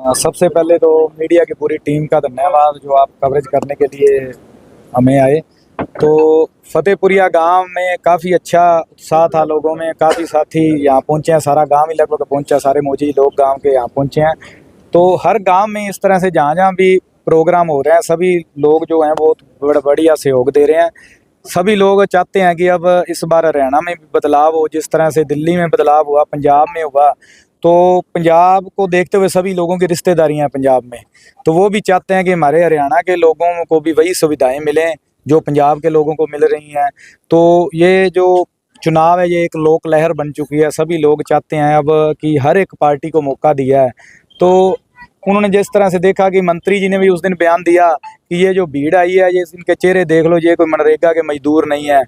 सबसे पहले तो मीडिया की पूरी टीम का धन्यवाद जो आप कवरेज करने के लिए हमें आए। तो फतेहपुरिया गांव में काफ़ी अच्छा उत्साह था लोगों में, काफ़ी साथी यहाँ पहुँचे हैं, सारा गांव ही लगभग पहुँचा, सारे मौजूद लोग गांव के यहाँ पहुँचे हैं। तो हर गांव में इस तरह से जहाँ जहाँ भी प्रोग्राम हो रहे हैं सभी लोग जो हैं बहुत बढ़िया सहयोग दे रहे हैं। सभी लोग चाहते हैं कि अब इस बार हरियाणा में भी बदलाव हो, जिस तरह से दिल्ली में बदलाव हुआ, पंजाब में हुआ। तो पंजाब को देखते हुए सभी लोगों की रिश्तेदारियां हैं पंजाब में, तो वो भी चाहते हैं कि हमारे हरियाणा के लोगों को भी वही सुविधाएं मिलें जो पंजाब के लोगों को मिल रही हैं। तो ये जो चुनाव है ये एक लोक लहर बन चुकी है, सभी लोग चाहते हैं अब कि हर एक पार्टी को मौका दिया है। तो उन्होंने जिस तरह से देखा कि मंत्री जी ने भी उस दिन बयान दिया कि ये जो भीड़ आई है ये इनके चेहरे देख लो, ये कोई मनरेगा के मजदूर नहीं है।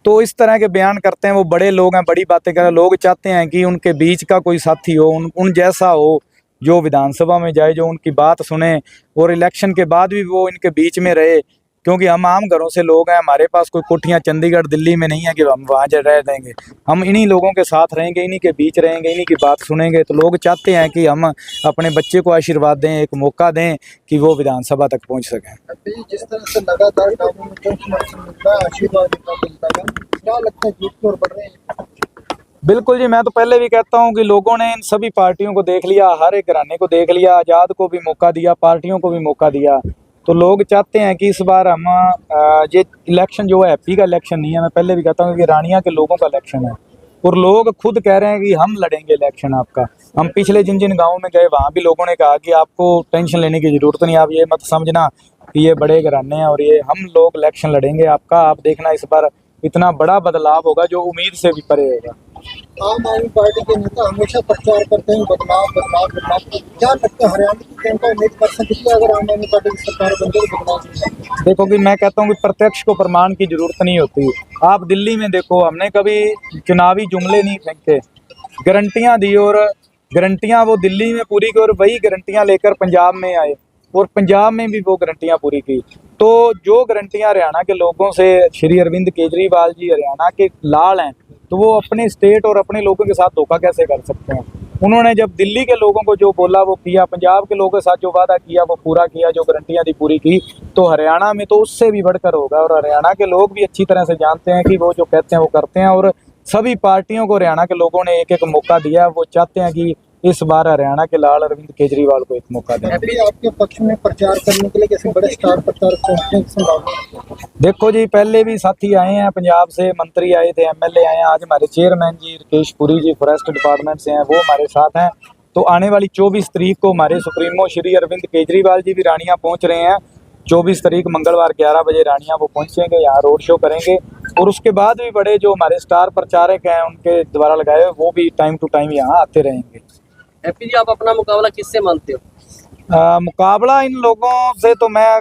तो इस तरह के बयान करते हैं, वो बड़े लोग हैं, बड़ी बातें कर रहे हैं। लोग चाहते हैं कि उनके बीच का कोई साथी हो, उन जैसा हो, जो विधानसभा में जाए, जो उनकी बात सुने और इलेक्शन के बाद भी वो इनके बीच में रहे। क्योंकि हम आम घरों से लोग हैं, हमारे पास कोई कोठियाँ चंडीगढ़ दिल्ली में नहीं है कि हम वहाँ जा रह देंगे। हम इन्हीं लोगों के साथ रहेंगे, इन्हीं के बीच रहेंगे, इन्हीं की बात सुनेंगे। तो लोग चाहते हैं कि हम अपने बच्चे को आशीर्वाद दें, एक मौका दें कि वो विधानसभा तक पहुँच सकें। जिस तरह से लगातार कामों में समर्थन मिलता है, आशीर्वाद मिलता है, क्या लगता है जीत की ओर बढ़ रहे हैं? बिल्कुल जी, मैं तो पहले भी कहता हूं कि लोगों ने इन सभी पार्टियों को देख लिया, हर एक घराने को देख लिया, आज़ाद को भी मौका दिया, पार्टियों को भी मौका दिया। तो लोग चाहते हैं कि इस बार हम ये इलेक्शन जो है एमपी का इलेक्शन नहीं है, मैं पहले भी कहता हूँ कि रानिया के लोगों का इलेक्शन है। और लोग खुद कह रहे हैं कि हम लड़ेंगे इलेक्शन आपका। हम पिछले जिन जिन गाँव में गए वहाँ भी लोगों ने कहा कि आपको टेंशन लेने की ज़रूरत नहीं, आप ये मत समझना कि ये बड़े घराने हैं और ये हम लोग इलेक्शन लड़ेंगे आपका। आप देखना इस बार इतना बड़ा बदलाव होगा जो उम्मीद से भी परे होगा। आम आदमी पार्टी के नेता हमेशा प्रचार करते हैं बदलाव बदलाव बदलाव। क्या लगता है हरियाणा की जनता उम्मीद कर सकती है अगर आम आदमी पार्टी की सरकार बन जाए बदलाव? देखो कि मैं कहता हूँ कि प्रत्यक्ष को प्रमाण की जरूरत नहीं होती। आप दिल्ली में देखो, हमने कभी चुनावी जुमले नहीं फेंके, गारंटियां दी और गारंटियां वो दिल्ली में पूरी की और वही गारंटियां लेकर पंजाब में आए और पंजाब में भी वो गारंटियां पूरी की। तो जो गारंटियां हरियाणा के लोगों से श्री अरविंद केजरीवाल जी हरियाणा के लाल हैं, तो वो अपने स्टेट और अपने लोगों के साथ धोखा कैसे कर सकते हैं। उन्होंने जब दिल्ली के लोगों को जो बोला वो किया, पंजाब के लोगों के साथ जो वादा किया वो पूरा किया, जो गारंटियां दी पूरी की। तो हरियाणा में तो उससे भी बढ़कर होगा और हरियाणा के लोग भी अच्छी तरह से जानते हैं कि वो जो कहते हैं वो करते हैं। और सभी पार्टियों को हरियाणा के लोगों ने एक एक मौका दिया। वो चाहते हैं कि इस बार हरियाणा के लाल अरविंद केजरीवाल को एक मौका दें। अभी आपके पक्ष में प्रचार करने के लिए कैसे बड़े स्टार प्रचारक पहुंचने की संभावना? देखो जी, पहले भी साथी आए हैं पंजाब से, मंत्री आए थे, एमएलए आए हैं। आज हमारे चेयरमैन जी राकेश पुरी जी फॉरेस्ट डिपार्टमेंट से हैं, वो हमारे साथ हैं। तो आने वाली 24 तारीख को हमारे सुप्रीमो श्री अरविंद केजरीवाल जी भी रानिया पहुंच रहे हैं। 24 तारीख मंगलवार 11 बजे रानिया वो पहुंचेंगे, यहाँ रोड शो करेंगे। और उसके बाद भी बड़े जो हमारे स्टार प्रचारक हैं उनके द्वारा लगाए हुए वो भी टाइम टू टाइम यहाँ आते रहेंगे। एपी जी, आप अपना मुकाबला किससे मानते हो? मुकाबला इन लोगों से तो मैं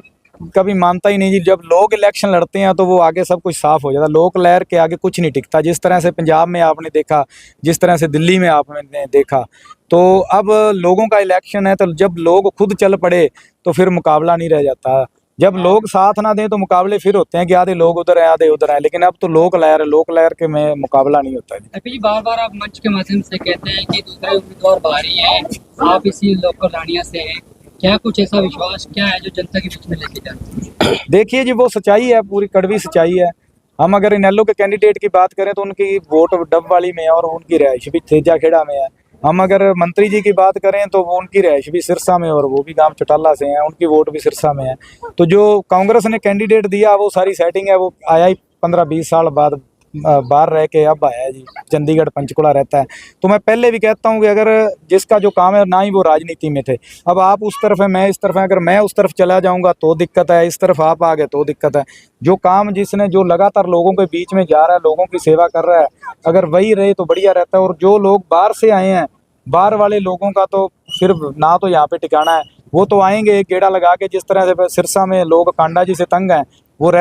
कभी मानता ही नहीं जी। जब लोग इलेक्शन लड़ते हैं तो वो आगे सब कुछ साफ हो जाता है। लोक लहर के आगे कुछ नहीं टिकता। जिस तरह से पंजाब में आपने देखा, जिस तरह से दिल्ली में आपने देखा, तो अब लोगों का इलेक्शन है। तो जब लोग खुद चल पड़े तो फिर मुकाबला नहीं रह जाता। जब लोग साथ ना दें तो मुकाबले फिर होते हैं कि आधे लोग उधर हैं आधे उधर हैं। लेकिन अब तो लोक लहर है, लोक लहर के में मुकाबला नहीं होता है। एपी जी, बार बार आप मंच के माध्यम से कहते हैं कि दूसरे उम्मीदवार बाहरी हैं, आप इसी लोकल रानिया से हैं। क्या कुछ ऐसा विश्वास क्या है जो जनता के बीच में लेके जाते हैं? देखिए जी, वो सच्चाई है, पूरी कड़वी सच्चाई है। हम अगर इनेलो के कैंडिडेट की बात करें तो उनकी वोट डबवाली में है और उनकी रहायश भी तेजा खेड़ा में है। हम अगर मंत्री जी की बात करें तो वो उनकी रहायश भी सिरसा में और वो भी गांव चौटाला से हैं, उनकी वोट भी सिरसा में है। तो जो कांग्रेस ने कैंडिडेट दिया वो सारी सेटिंग है। वो आया ही 15-20 साल बाद बाहर रह के अब आया है जी, चंडीगढ़ पंचकुला रहता है। तो मैं पहले भी कहता हूँ कि अगर जिसका जो काम है, ना ही वो राजनीति में थे, अब आप उस तरफ है मैं इस तरफ है, अगर मैं उस तरफ चला जाऊंगा तो दिक्कत है, इस तरफ आप आ गए तो दिक्कत है। जो काम जिसने जो लगातार लोगों के बीच में जा रहा है, लोगों की सेवा कर रहा है, अगर वही रहे तो बढ़िया रहता है। और जो लोग बाहर से आए हैं, बाहर वाले लोगों का तो फिर ना तो यहाँ पे ठिकाना है। वो तो आएंगे एक गेड़ा लगा के, जिस तरह से सिरसा में लोग कांडा जी से तंग हैं, वो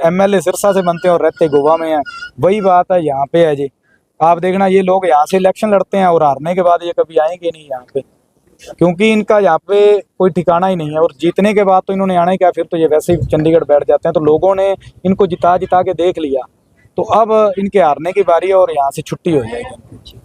एमएलए सिरसा से बनते हैं और रहते गोवा में हैं। वही बात है यहाँ पे है जी। आप देखना ये लोग यहाँ से इलेक्शन लड़ते हैं और हारने के बाद ये कभी आएंगे नहीं यहाँ पे, क्योंकि इनका यहाँ पे कोई ठिकाना ही नहीं है। और जीतने के बाद तो इन्होंने आना ही क्या, फिर तो ये वैसे ही चंडीगढ़ बैठ जाते हैं। तो लोगों ने इनको जिता जिता के देख लिया, तो अब इनके हारने की बारी है और यहाँ से छुट्टी हो जाएगी।